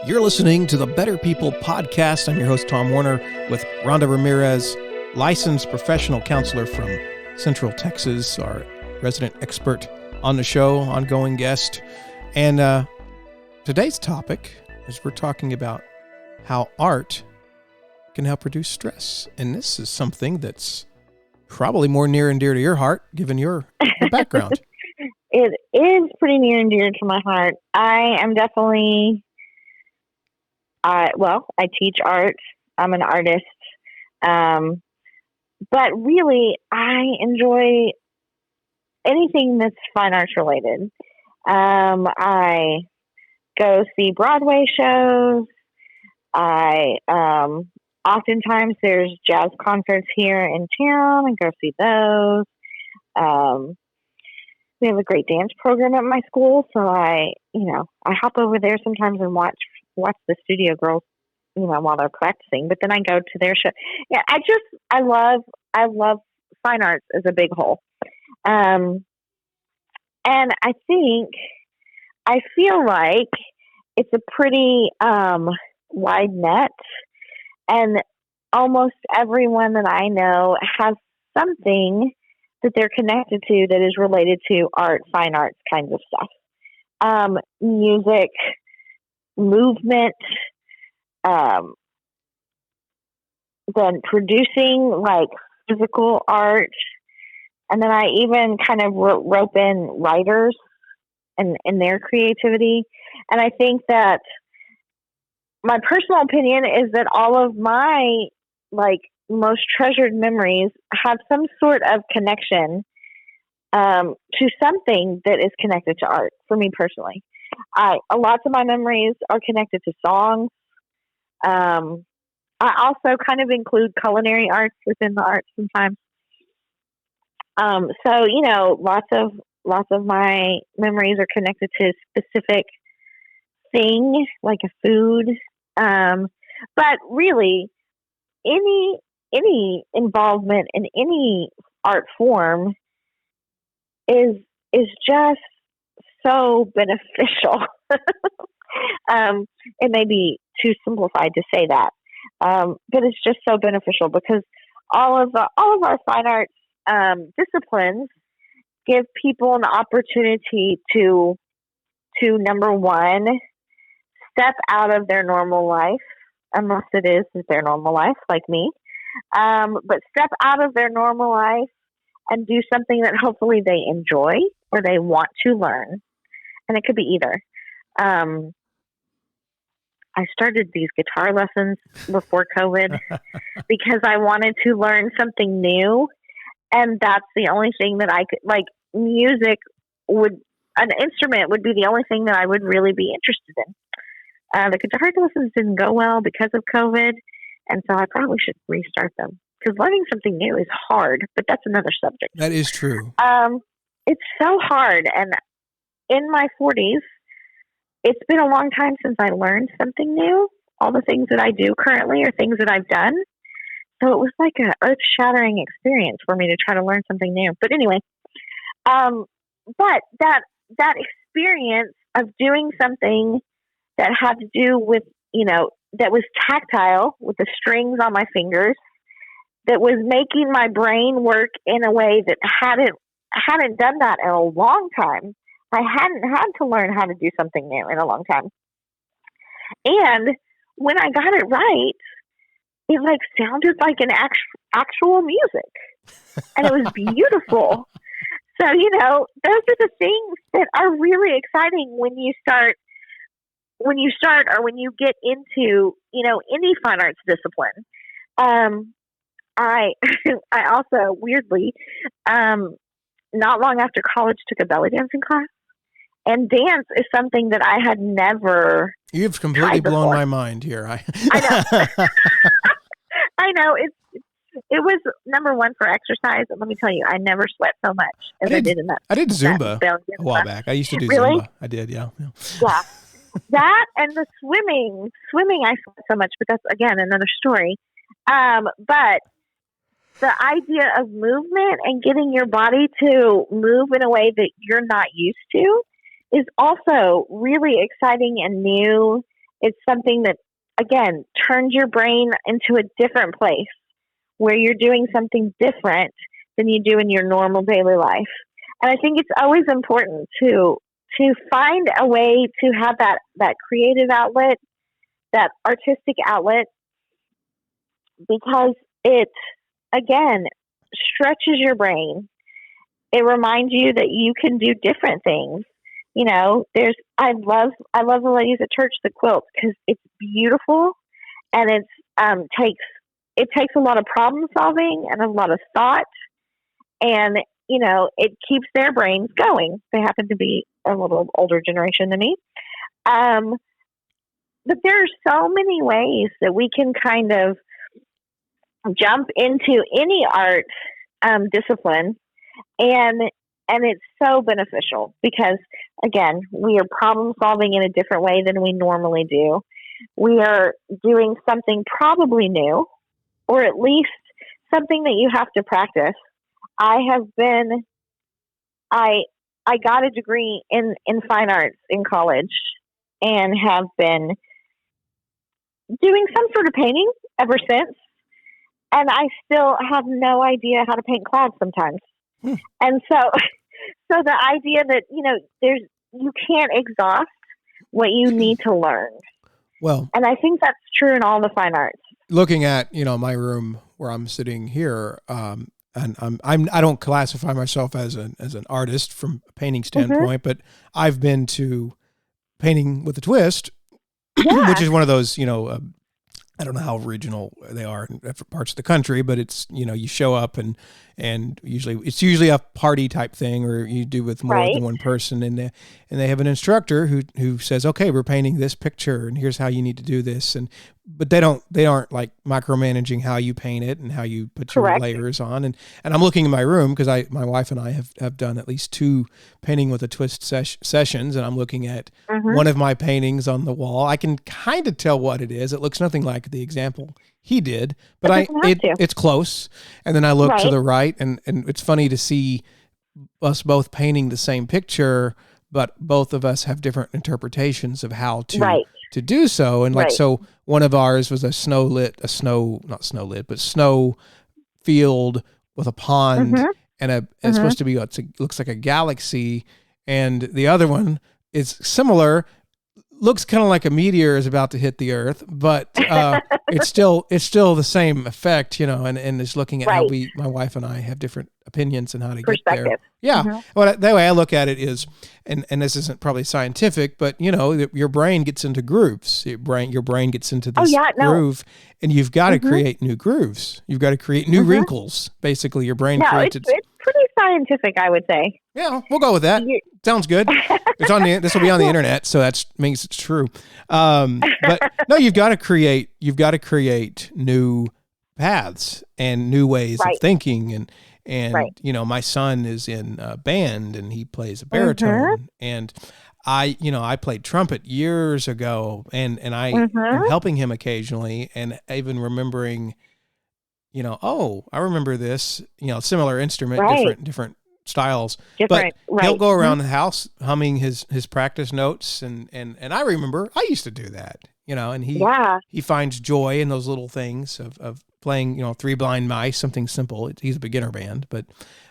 You're listening to the Better People Podcast. I'm your host, Tom Warner, with Rhonda Ramirez, licensed professional counselor from Central Texas, our resident expert on the show, ongoing guest. And today's topic is we're talking about how art can help reduce stress. And this is something that's probably more near and dear to your heart, given your background. It is pretty near and dear to my heart. I am definitely... I teach art. I'm an artist. But really, I enjoy anything that's fine arts related. I go see Broadway shows. Oftentimes there's jazz concerts here in town and go see those. We have a great dance program at my school. So I hop over there sometimes and watch the studio girls, while they're practicing, but then I go to their show. Yeah, I love fine arts as a big whole. And I feel like it's a pretty wide net, and almost everyone that I know has something that they're connected to that is related to art, fine arts kinds of stuff. Music, movement, then producing like physical art. And then I even kind of rope in writers and their creativity. And I think that my personal opinion is that all of my most treasured memories have some sort of connection to something that is connected to art for me personally. Lots of my memories are connected to songs. I also kind of include culinary arts within the arts sometimes. So lots of my memories are connected to a specific thing, like a food. But really, any involvement in any art form is just so beneficial. It may be too simplified to say that, but it's just so beneficial because all of our fine arts disciplines give people an opportunity to number one, step out of their normal life, unless it is their normal life, like me, but step out of their normal life and do something that hopefully they enjoy or they want to learn. And it could be either. I started these guitar lessons before COVID because I wanted to learn something new. And that's the only thing that I could, an instrument would be the only thing that I would really be interested in. The guitar lessons didn't go well because of COVID. And so I probably should restart them because learning something new is hard, but that's another subject. That is true. It's so hard. And in my 40s, it's been a long time since I learned something new. All the things that I do currently are things that I've done. So it was like an earth-shattering experience for me to try to learn something new. But anyway, but that experience of doing something that had to do with, that was tactile with the strings on my fingers, that was making my brain work in a way that hadn't done that in a long time. I hadn't had to learn how to do something new in a long time. And when I got it right, it sounded like an actual music. And it was beautiful. So, those are the things that are really exciting when you start or when you get into, any fine arts discipline. I also weirdly, not long after college took a belly dancing class. And dance is something that I had never. You've completely blown my mind here. I know. I know. It was number one for exercise. And let me tell you, I never sweat so much as I did in that. I did Zumba a while back. I used to do Zumba. I did, yeah. Yeah. That and the swimming. Swimming, I sweat so much, but that's, again, another story. But the idea of movement and getting your body to move in a way that you're not used to is also really exciting and new It's something that, again, turns your brain into a different place where you're doing something different than you do in your normal daily life. And I think it's always important to find a way to have that creative outlet, that artistic outlet, because it, again, stretches your brain. It reminds you that you can do different things. I love the ladies at church that quilt, because it's beautiful, and it takes a lot of problem solving and a lot of thought, and it keeps their brains going. They happen to be a little older generation than me, but there are so many ways that we can kind of jump into any art discipline, and it's so beneficial because, again, we are problem solving in a different way than we normally do. We are doing something probably new, or at least something that you have to practice. I got a degree in fine arts in college, and have been doing some sort of painting ever since. And I still have no idea how to paint clouds sometimes. And so the idea that, you can't exhaust what you need to learn. Well, and I think that's true in all the fine arts. Looking at, my room where I'm sitting here, and I don't classify myself as an artist from a painting standpoint, but I've been to Painting with a Twist, which is one of those, I don't know how regional they are in different parts of the country, but it's, you show up and usually a party type thing, or you do with more than one person, and they have an instructor who says, okay, we're painting this picture and here's how you need to do this. But they aren't like micromanaging how you paint it and how you put your layers on. And I'm looking in my room because my wife and I have done at least 2 Painting with a Twist sessions, and I'm looking at one of my paintings on the wall. I can kind of tell what it is. It looks nothing like the example he did, but it's close. And then I look to the right, and it's funny to see us both painting the same picture, but both of us have different interpretations of how to do so. And so one of ours was snow field with a pond and it's supposed to be, looks like a galaxy. And the other one is similar, looks kind of like a meteor is about to hit the earth, but it's still the same effect, and it's looking at how my wife and I have different opinions and how to get there. Yeah. Well, the way I look at it is, and this isn't probably scientific, but your brain gets into grooves. Your brain gets into this groove, and you've got to create new grooves. You've got to create new wrinkles. Basically, your brain creates it's pretty scientific, I would say. Yeah, we'll go with that. Sounds good. This will be on the internet, so that means it's true. But no, you've got to create new paths and new ways of thinking, and my son is in a band and he plays a baritone, and I played trumpet years ago, and I am helping him occasionally, and even remembering, I remember this, similar instrument, different styles, but he'll go around the house humming his practice notes, and I remember I used to do that, and he finds joy in those little things of playing, 3 Blind Mice, something simple. He's a beginner band, but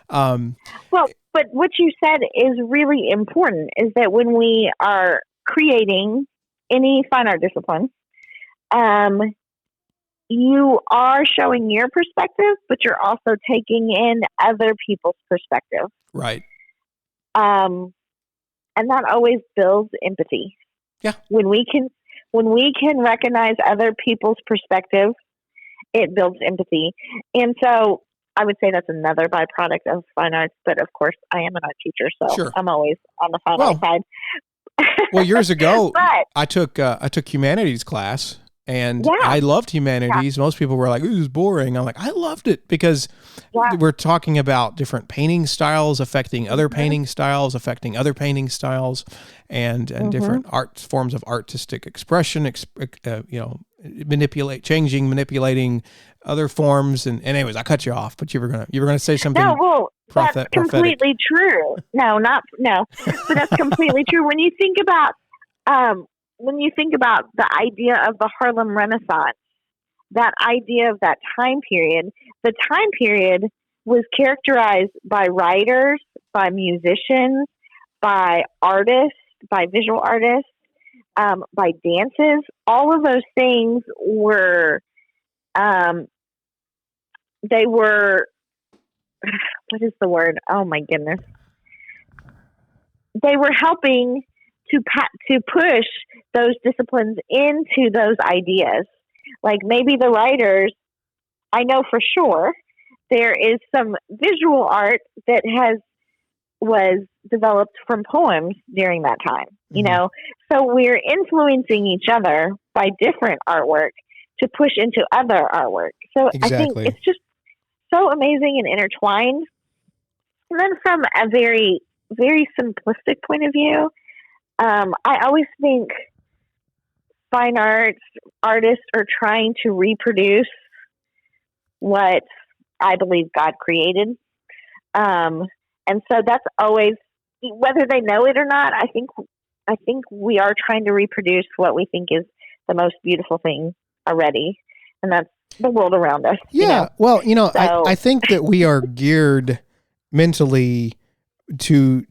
but what you said is really important, is that when we are creating any fine art discipline, you are showing your perspective, but you're also taking in other people's perspective. Right. And that always builds empathy. Yeah. When we can recognize other people's perspective, it builds empathy. And so I would say that's another byproduct of fine arts, but of course I am an art teacher, so I'm always on the fine art side. Well, years ago, I took humanities class, and I loved humanities. Most people were like, "Ooh, this is boring." I'm like, I loved it because we're talking about different painting styles affecting other painting styles, affecting other painting styles, and different forms of artistic expression. Manipulating other forms. And anyways, I cut you off, but you were gonna say something. No, well, that's completely true. No, but that's completely true. When you think about when you think about the idea of the Harlem Renaissance, that idea of that time period, the time period was characterized by writers, by musicians, by artists, by visual artists, by dances. All of those things were, they were, what is the word? Oh my goodness. They were helping to push those disciplines into those ideas. Like maybe the writers, I know for sure there is some visual art that was developed from poems during that time, you know? So we're influencing each other by different artwork to push into other artwork. So I think it's just so amazing and intertwined. And then from a very, very simplistic point of view, I always think fine artists are trying to reproduce what I believe God created. And so that's always, whether they know it or not, I think we are trying to reproduce what we think is the most beautiful thing already. And that's the world around us. Yeah. You know? Well, So, I think that we are geared mentally to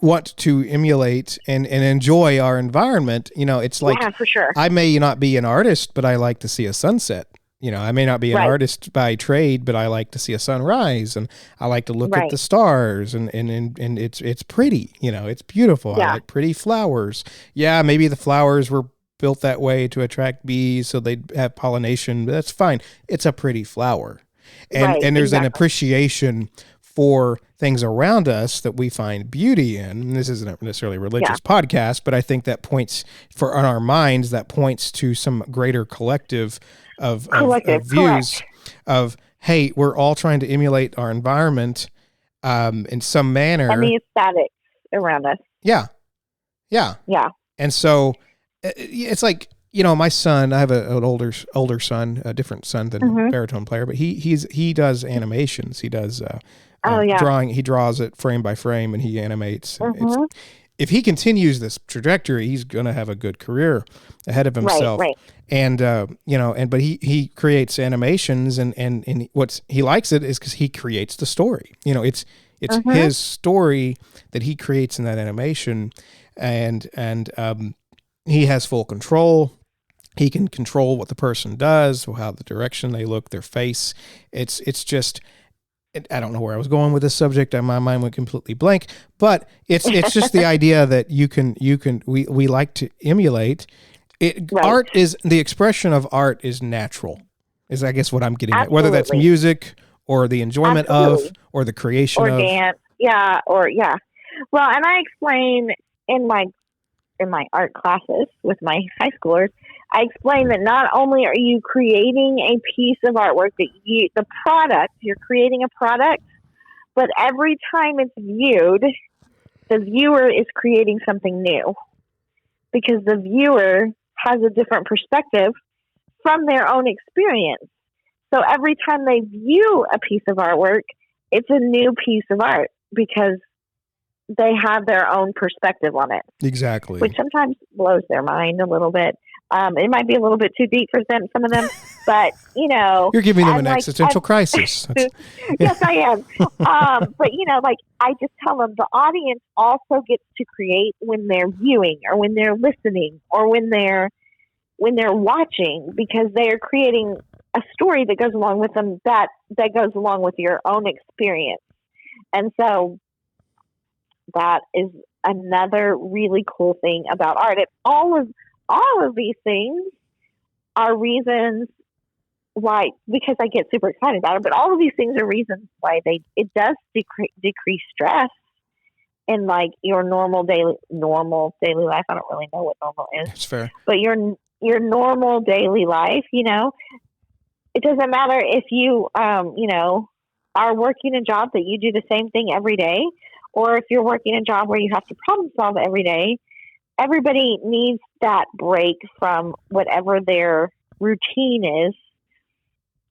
want to emulate and enjoy our environment. It's like, yeah, for sure. I may not be an artist, but I like to see a sunset. I may not be an artist by trade, but I like to see a sunrise, and I like to look at the stars, and it's pretty, it's beautiful. Yeah. I like pretty flowers. Yeah, maybe the flowers were built that way to attract bees so they'd have pollination, but that's fine. It's a pretty flower. And there's an appreciation for things around us that we find beauty in. And this isn't necessarily a religious podcast, but I think that points on our minds, that points to some greater collective of views of, hey, we're all trying to emulate our environment in some manner. And the aesthetics around us. Yeah. And so it's like, my son, I have an older son, a different son than baritone player, but he does animations. He does drawing. He draws it frame by frame and he animates. If he continues this trajectory, he's going to have a good career ahead of himself. Right. And, but he creates animations and what's, he likes it is because he creates the story. It's his story that he creates in that animation. And he has full control. He can control what the person does, how the direction they look, their face. It's just, I don't know where I was going with this subject. My mind went completely blank, but it's just the idea that we like to emulate it. Right. Art is, the expression of art is natural, is I guess what I'm getting at, whether that's music or the enjoyment of, or the creation or of dance. Yeah. Well, and I explain in my art classes with my high schoolers, I explain that not only are you creating a piece of artwork you're creating a product, but every time it's viewed, the viewer is creating something new because the viewer has a different perspective from their own experience. So every time they view a piece of artwork, it's a new piece of art because they have their own perspective on it. Exactly. Which sometimes blows their mind a little bit. It might be a little bit too deep for some of them, but you're giving them an existential crisis. Yes, I am. But I just tell them the audience also gets to create when they're viewing or when they're listening or when they're watching, because they are creating a story that goes along with them that goes along with your own experience. And so that is another really cool thing about art. All of these things are reasons why, because I get super excited about it, but all of these things are reasons why it does decrease stress in like your normal daily life. I don't really know what normal is. That's fair. But your normal daily life, it doesn't matter if you, are working a job that you do the same thing every day, or if you're working a job where you have to problem solve every day. Everybody needs that break from whatever their routine is.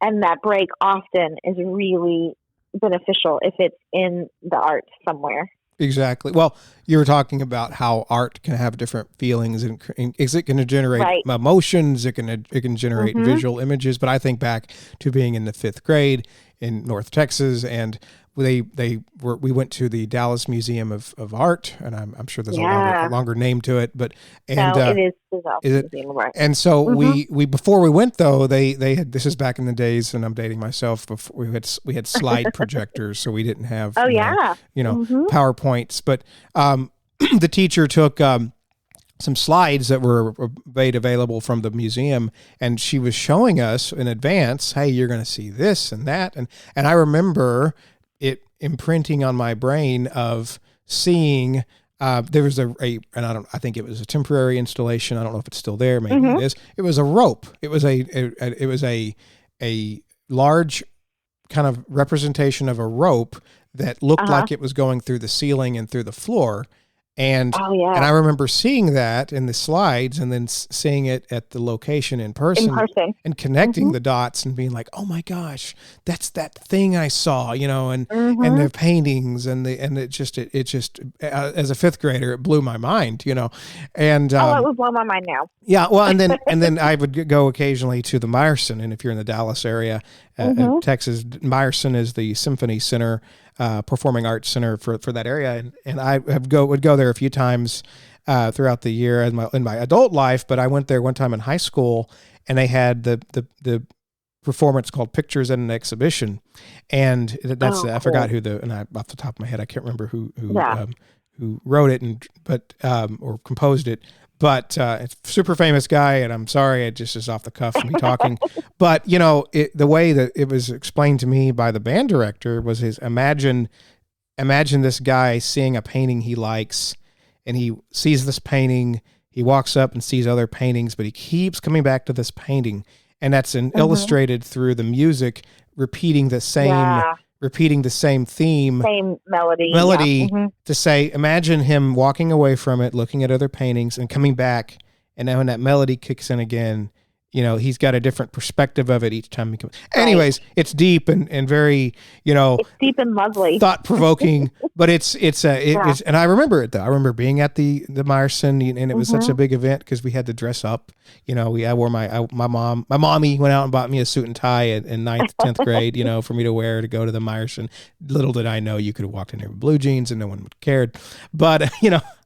And that break often is really beneficial if it's in the arts somewhere. Exactly. Well, you were talking about how art can have different feelings, and is it going to generate emotions? It can generate visual images. But I think back to being in the 5th grade in North Texas, and we went to the Dallas Museum of Art, and I'm sure there's a longer name to it, but it is the Dallas Museum of Art. And so we before we went though, they had, this is back in the days, and I'm dating myself, before we had slide projectors, so we didn't have PowerPoints, but the teacher took some slides that were made available from the museum, and she was showing us in advance, hey, you're going to see this and that, and I remember it imprinting on my brain of seeing there was and I think it was a temporary installation. I don't know if it's still there. Maybe it is. It was a rope. It was a large kind of representation of a rope that looked like it was going through the ceiling and through the floor. And and I remember seeing that in the slides, and then seeing it at the location in person. And connecting the dots and being like, oh my gosh, that's that thing I saw, and the paintings and it just as a 5th grader, it blew my mind, and it would blow my mind now. Yeah, well, and then I would go occasionally to the Meyerson, and if you're in the Dallas area, Texas, Meyerson is the Symphony Center, performing arts center for that area, and I would go there a few times throughout the year in my adult life. But I went there one time in high school, and they had the performance called Pictures in an Exhibition, and that's I forgot who off the top of my head I can't remember who wrote it or composed it. But it's a super famous guy, and I'm sorry, it just is off the cuff me talking. But, the way that it was explained to me by the band director was imagine this guy seeing a painting he likes, and he sees this painting, he walks up and sees other paintings, but he keeps coming back to this painting. And that's illustrated through the music, repeating the same theme, same melody to say, imagine him walking away from it, looking at other paintings and coming back. And then when that melody kicks in again, he's got a different perspective of it each time he comes. Anyways, it's deep and very, it's deep and lovely, thought provoking, but it's and I remember it though. I remember being at the Meyerson, and it was such a big event because we had to dress up. I wore my mommy went out and bought me a suit and tie in 9th, 10th grade, for me to wear to go to the Meyerson. Little did I know you could have walked in there with blue jeans and no one would have cared. But,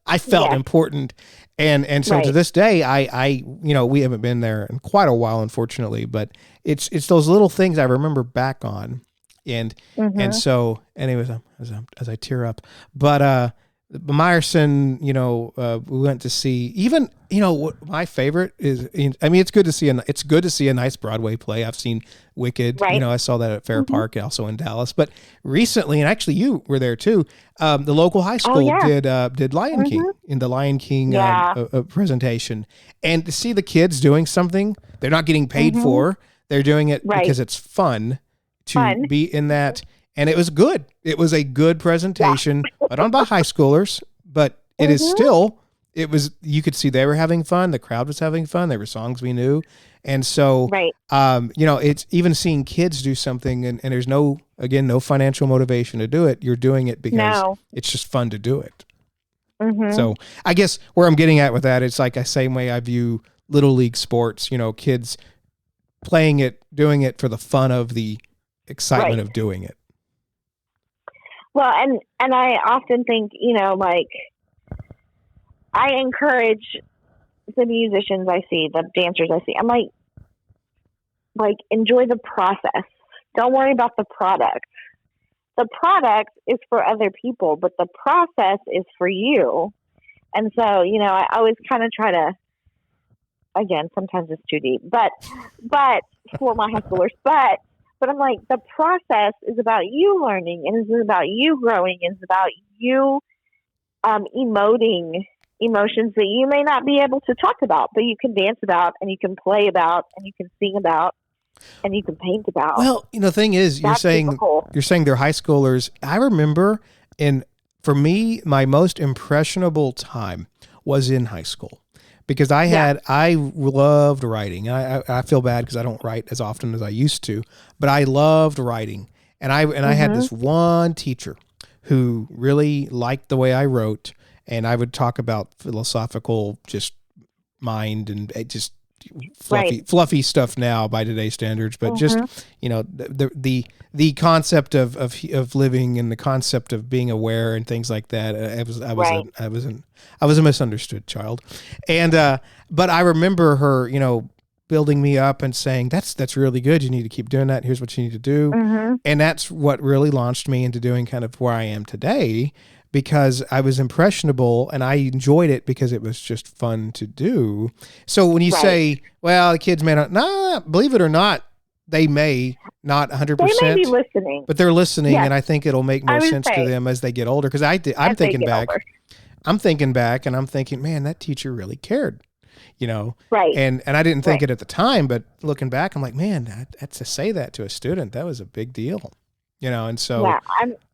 I felt important. And so to this day, I we haven't been there in quite a while, unfortunately, but it's those little things I remember back on. And so anyways, as I tear up, but Meyerson, we went to see, even, what my favorite is, it's good to see a nice Broadway play. I've seen Wicked, I saw that at Fair Park, also in Dallas, but recently, and actually you were there too, the local high school did Lion King, in the Lion King presentation, and to see the kids doing something they're not getting paid for, they're doing it because it's fun to be in that. And it was good. It was a good presentation, but on by high schoolers, but it is still, you could see they were having fun. The crowd was having fun. There were songs we knew. And so, it's even seeing kids do something and there's no financial motivation to do it. You're doing it because it's just fun to do it. So I guess where I'm getting at with that, it's like the same way I view little league sports, kids playing it, doing it for the fun of the excitement of doing it. Well, and I often think, I encourage the musicians I see, the dancers I see. I'm like, enjoy the process. Don't worry about the product. The product is for other people, but the process is for you. And so, I always kind of try to, again, sometimes it's too deep, but for my high schoolers, but I'm like, the process is about you learning, and it's about you growing, and it's about you emoting emotions that you may not be able to talk about, but you can dance about, and you can play about, and you can sing about, and you can paint about. Well, the thing is, you're saying they're high schoolers. I remember, for me, my most impressionable time was in high school. Because I loved writing. I feel bad because I don't write as often as I used to, but I loved writing. And I had this one teacher who really liked the way I wrote, and I would talk about philosophical just mind and just fluffy stuff now by today's standards, but just, the concept of living and the concept of being aware and things like that. I was a misunderstood child. And, but I remember her, building me up and saying, that's really good. You need to keep doing that. Here's what you need to do. And that's what really launched me into doing kind of where I am today, because I was impressionable and I enjoyed it because it was just fun to do. So when you say, well, the kids may not, believe it or not, they may not 100%. They may be listening. But they're listening, and I think it'll make more sense to them as they get older. Because I'm thinking back and I'm thinking, man, that teacher really cared. Right. And I didn't think it at the time, but looking back, I'm like, man, to say that to a student, that was a big deal, and so. Yeah,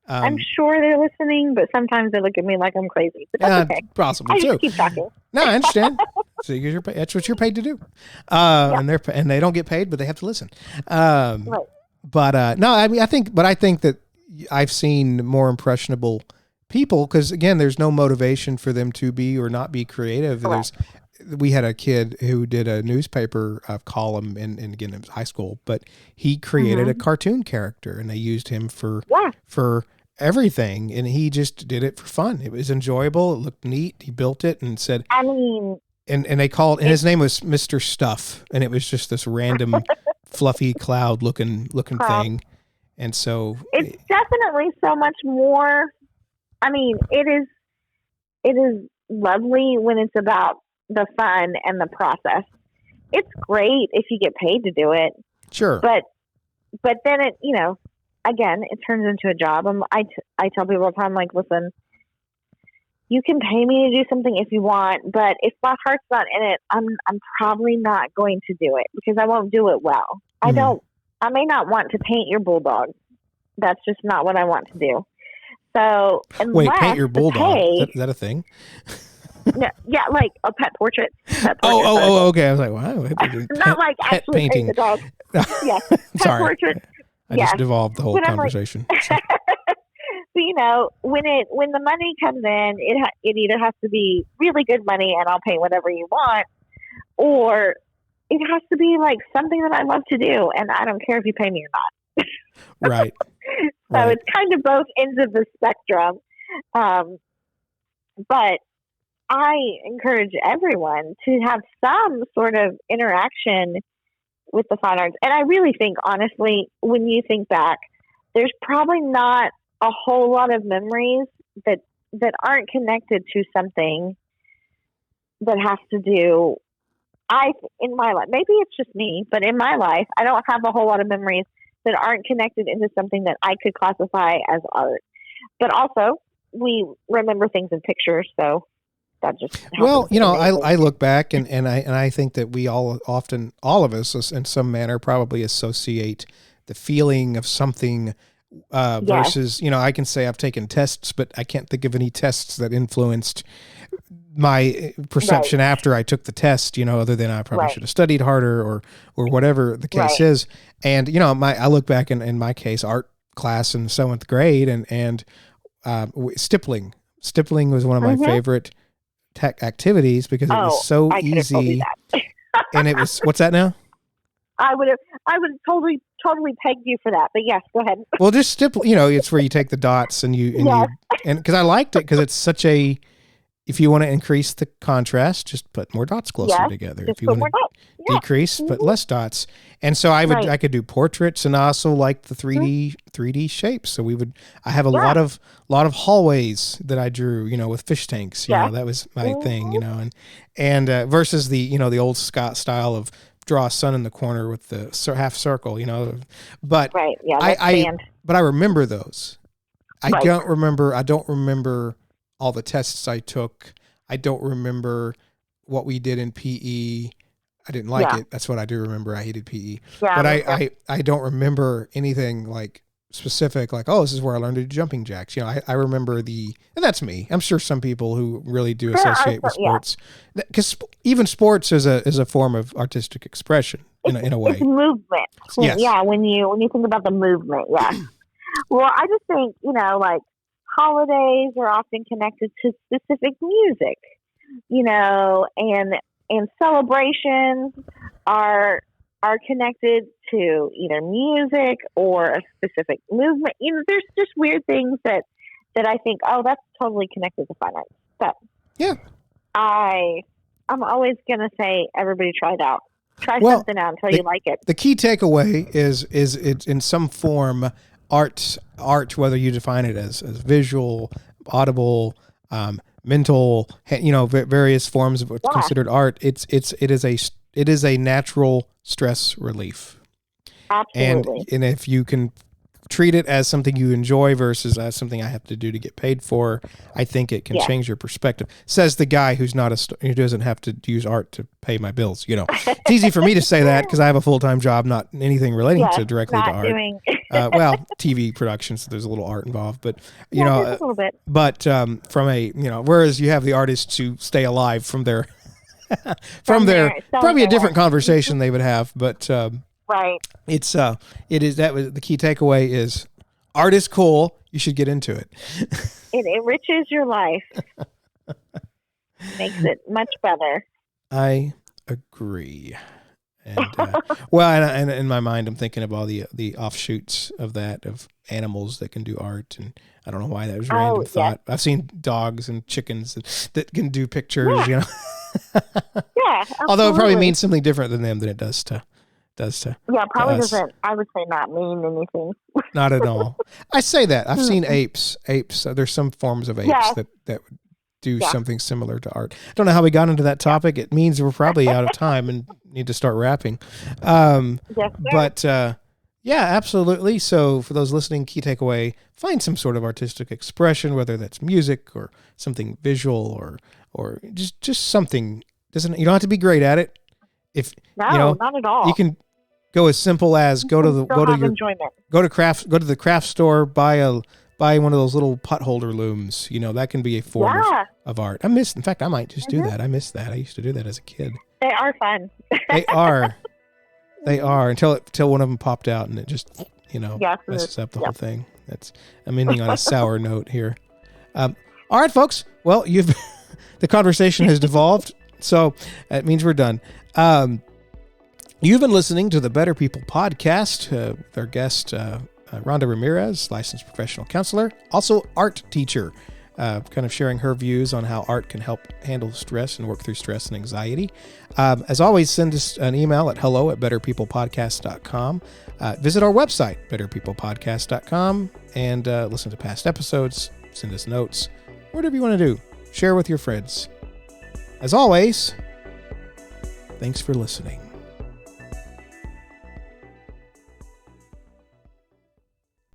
I'm sure they're listening, but sometimes they look at me like I'm crazy. But that's okay. Possible I too. just keep talking. No, I understand. So that's what you're paid to do, and they don't get paid, but they have to listen. But no, I think that I've seen more impressionable people because again, there's no motivation for them to be or not be creative. We had a kid who did a newspaper column, and again, it was high school, but he created a cartoon character, and they used him for everything, and he just did it for fun. It was enjoyable. It looked neat. He built it and said, and they called, and his name was Mr. Stuff, and it was just this random fluffy cloud looking thing. And so it's definitely so much more. I mean, it is lovely when it's about the fun and the process. It's great if you get paid to do it. Sure. But then it, again, it turns into a job. I tell people all the time, like, listen, you can pay me to do something if you want, but if my heart's not in it, I'm probably not going to do it because I won't do it well. I may not want to paint your bulldog. That's just not what I want to do. So, wait, paint your bulldog? Is that a thing? No, yeah, like a pet portrait. Okay. I was like, wow. Not like actually painting the dog. Yeah, pet portrait. I just devolved the whole conversation. But when the money comes in, it either has to be really good money, and I'll pay whatever you want, or it has to be like something that I love to do, and I don't care if you pay me or not. Right. So it's kind of both ends of the spectrum, but I encourage everyone to have some sort of interaction with the fine arts. And I really think, honestly, when you think back, there's probably not a whole lot of memories that aren't connected to something that has to do, in my life, maybe it's just me, but in my life, I don't have a whole lot of memories that aren't connected into something that I could classify as art. But also, we remember things in pictures, so that just I look back and I think that we all of us in some manner probably associate the feeling of something versus I can say I've taken tests, but I can't think of any tests that influenced my perception after I took the test, other than I probably should have studied harder or whatever the case is. And I look back in my case, art class in 7th grade and stippling was one of my favorite tech activities because it was so easy. And it was, what's that now? I would have totally pegged you for that, but yes, go ahead. Well, just stipple, it's where you take the dots and because I liked it because it's such if you want to increase the contrast, just put more dots closer together. If you want to decrease, put less dots. And so I could do portraits and also like the 3D shapes. So I have a lot of hallways that I drew, with fish tanks, that was my thing, and versus the old Scott style of draw a sun in the corner with the half circle, but but I remember those. I don't remember all the tests I took. I don't remember what we did in PE. I didn't like it. That's what I do remember. I hated PE. But I don't remember anything like specific, like, oh, this is where I learned to do jumping jacks. I remember and that's me. I'm sure some people who really do associate with sports, because even sports is a form of artistic expression in a way. It's movement. Yes. Yeah. When you think about the movement. Yeah. Well, I just think, like holidays are often connected to specific music, and celebrations are connected to either music or a specific movement. There's just weird things that I think, oh, that's totally connected to fine arts. So yeah, I'm always gonna say everybody try it out. Try something out until you like it. The key takeaway is it's in some form art, whether you define it as visual, audible, mental, various forms of what's considered art. It is a natural stress relief. Absolutely. And if you can treat it as something you enjoy versus as something I have to do to get paid for, I think it can change your perspective. Says the guy who doesn't have to use art to pay my bills. It's easy for me to say that because I have a full-time job, not anything relating to directly to art. Well, TV productions, so there's a little art involved, but a little bit. But from a whereas you have the artists who stay alive from their probably a different conversation they would have, but. Right. It is that was the key takeaway is art is cool. You should get into it. It enriches your life. Makes it much better. I agree. And and in my mind, I'm thinking of all the offshoots of that, of animals that can do art, and I don't know why that was a random thought. I've seen dogs and chickens that can do pictures. Yeah. Although it probably means something different than them than it does to. Probably doesn't. I would say not mean anything. Not at all. I say that. I've seen apes. There's some forms of apes that would do something similar to art. I don't know how we got into that topic. It means we're probably out of time and need to start wrapping. Yes, but absolutely. So for those listening, key takeaway, find some sort of artistic expression, whether that's music or something visual or just something. You don't have to be great at it. Not at all. You can go as simple as go to the craft store, buy one of those little pot holder looms. That can be a form of art. In fact, I might just do that. I miss that. I used to do that as a kid. They are fun. They are until one of them popped out and it just messes up the whole thing. I'm ending on a sour note here. All right, folks. Well, the conversation has devolved, so that means we're done. You've been listening to the Better People podcast with our guest, Rhonda Ramirez, licensed professional counselor, also art teacher, kind of sharing her views on how art can help handle stress and work through stress and anxiety. As always, send us an email at hello@betterpeoplepodcast.com. Visit our website, betterpeoplepodcast.com, and listen to past episodes, send us notes, whatever you want to do. Share with your friends. As always, thanks for listening.